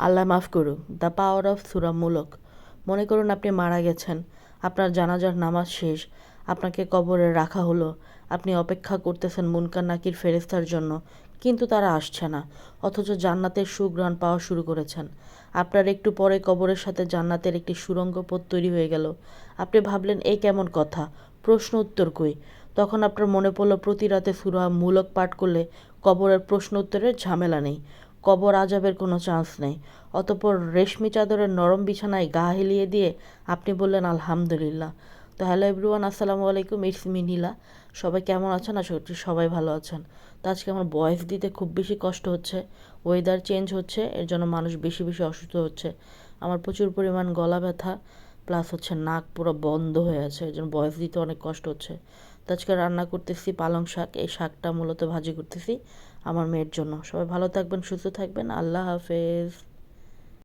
আল্লাহ মাফ করুক। The power of সূরা মুলক। মনে করুন আপনি মারা গেছেন, আপনার জানাজার নামাজ শেষ, আপনাকে কবরে রাখা হলো, আপনি অপেক্ষা করতেছেন মুনকার নাকির ফেরেশতার জন্য, কিন্তু তারা আসছে না, অথচ জান্নাতের সুঘ্রাণ পাওয়া শুরু করেছেন। আপনার একটু পরে কবরের সাথে জান্নাতের একটি সুড়ঙ্গ পথ তৈরি হয়ে গেল। আপনি ভাবলেন এই কেমন কথা, প্রশ্ন উত্তর কই? তখন আপনার মনে পড়ল প্রতি রাতে সূরা মুলক পাঠ করলে কবরের প্রশ্ন উত্তরের ঝামেলা নেই, কবর আজাবের কোনো চান্স নেই। অতঃপর রেশমি চাদরের নরম বিছানায় গা হেলিয়ে দিয়ে আপনি বললেন আলহামদুলিল্লাহ। তো হ্যালো এভরিওয়ান, আসসালামু আলাইকুম, ইটস মি নীলা। সবাই কেমন আছেন? আশা করছি সবাই ভালো আছেন। তো আজকে আমার ভয়েস দিতে খুব বেশি কষ্ট হচ্ছে, ওয়েদার চেঞ্জ হচ্ছে, এর জন্য মানুষ বেশি বেশি অসুস্থ হচ্ছে। আমার প্রচুর পরিমাণ গলা ব্যথা, প্লাস হচ্ছে নাক পুরো বন্ধ হয়ে আছে, এর জন্য ভয়েস দিতে অনেক কষ্ট হচ্ছে। তো আজকে রান্না করতেছি পালং শাক, এই শাকটা মূলত ভাজি করতেছি আমার মেয়ের জন্য। সবাই ভালো থাকবেন, সুস্থ থাকবেন, আল্লাহ হাফেজ।